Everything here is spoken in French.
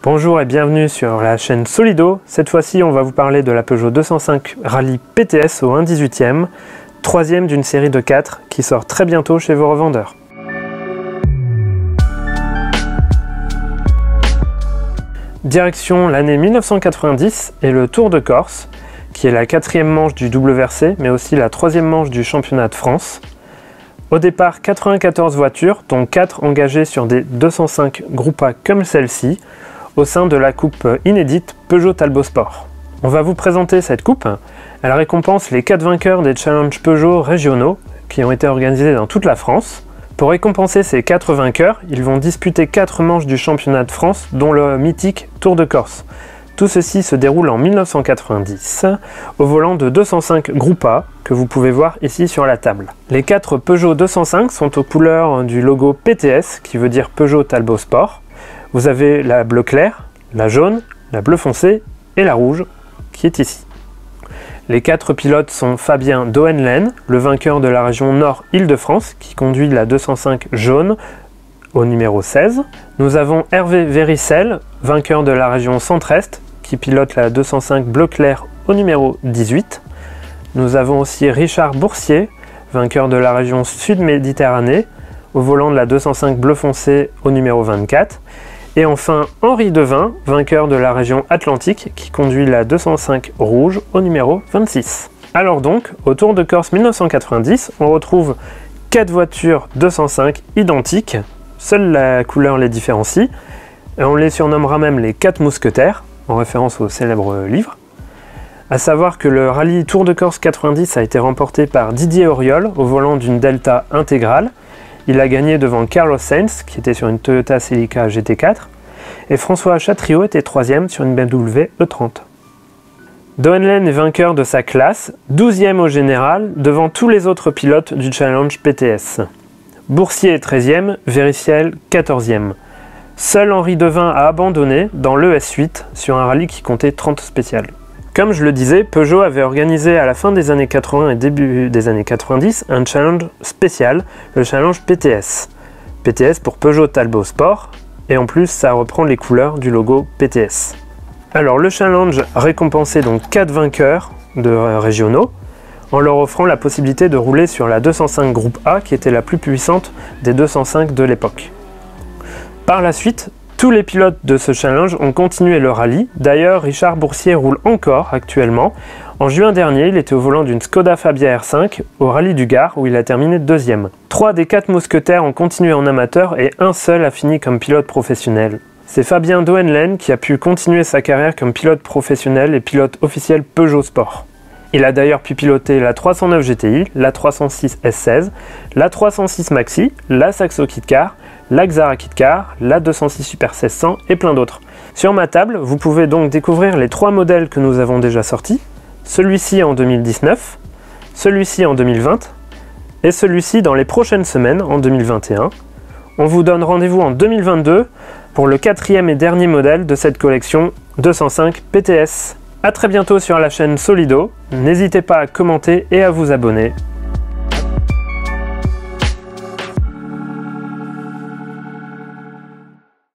Bonjour et bienvenue sur la chaîne Solido. Cette fois-ci, on va vous parler de la Peugeot 205 Rallye PTS au 1/18e, troisième d'une série de 4 qui sort très bientôt chez vos revendeurs. Direction l'année 1990 et le Tour de Corse, qui est la 4e manche du WRC, mais aussi la 3e manche du championnat de France. Au départ, 94 voitures, dont 4 engagées sur des 205 Groupe A comme celle-ci, au sein de la coupe inédite Peugeot Talbot Sport. On va vous présenter cette coupe. Elle récompense les 4 vainqueurs des challenges Peugeot régionaux qui ont été organisés dans toute la France. Pour récompenser ces 4 vainqueurs, ils vont disputer 4 manches du championnat de France, dont le mythique Tour de Corse. Tout ceci se déroule en 1990, au volant de 205 Groupe A, que vous pouvez voir ici sur la table. Les 4 Peugeot 205 sont aux couleurs du logo PTS, qui veut dire Peugeot Talbot Sport. Vous avez la bleu clair, la jaune, la bleu foncé et la rouge, qui est ici. Les 4 pilotes sont Fabien Dohenlen, le vainqueur de la région Nord Île-de-France, qui conduit la 205 jaune au numéro 16. Nous avons Hervé Véricel, vainqueur de la région Centre-Est, qui pilote la 205 bleu clair au numéro 18. Nous avons aussi Richard Boursier, vainqueur de la région Sud-Méditerranée, au volant de la 205 bleu foncé au numéro 24. Et enfin Henri Devin, vainqueur de la région Atlantique, qui conduit la 205 rouge au numéro 26. Alors donc, au Tour de Corse 1990, on retrouve 4 voitures 205 identiques, seule la couleur les différencie, et on les surnommera même les 4 mousquetaires, en référence au célèbre livre. A savoir que le rallye Tour de Corse 90 a été remporté par Didier Auriol au volant d'une Delta intégrale. Il a gagné devant Carlos Sainz, qui était sur une Toyota Celica GT4, et François Chatriot était 3e sur une BMW E30. Dohenlen est vainqueur de sa classe, 12e au général, devant tous les autres pilotes du Challenge PTS. Boursier est 13e, Vériciel 14e. Seul Henri Devin a abandonné dans l'ES8 sur un rallye qui comptait 30 spéciales. Comme je le disais, Peugeot avait organisé à la fin des années 80 et début des années 90 un challenge spécial, le challenge PTS. PTS pour Peugeot Talbot Sport, et en plus ça reprend les couleurs du logo PTS. Alors le challenge récompensait donc 4 vainqueurs de régionaux, en leur offrant la possibilité de rouler sur la 205 Groupe A, qui était la plus puissante des 205 de l'époque. Par la suite, tous les pilotes de ce challenge ont continué le rallye. D'ailleurs, Richard Boursier roule encore actuellement. En juin dernier, il était au volant d'une Skoda Fabia R5 au rallye du Gard où il a terminé 2e. 3 des 4 mousquetaires ont continué en amateur et un seul a fini comme pilote professionnel. C'est Fabien Dohenlen qui a pu continuer sa carrière comme pilote professionnel et pilote officiel Peugeot Sport. Il a d'ailleurs pu piloter la 309 GTI, la 306 S16, la 306 Maxi, la Saxo Kit-Car, la Xara Kit-Car, la 206 Super 1600 et plein d'autres. Sur ma table, vous pouvez donc découvrir les 3 modèles que nous avons déjà sortis, celui-ci en 2019, celui-ci en 2020 et celui-ci dans les prochaines semaines en 2021. On vous donne rendez-vous en 2022 pour le 4e et dernier modèle de cette collection 205 PTS. A très bientôt sur la chaîne Solido, n'hésitez pas à commenter et à vous abonner.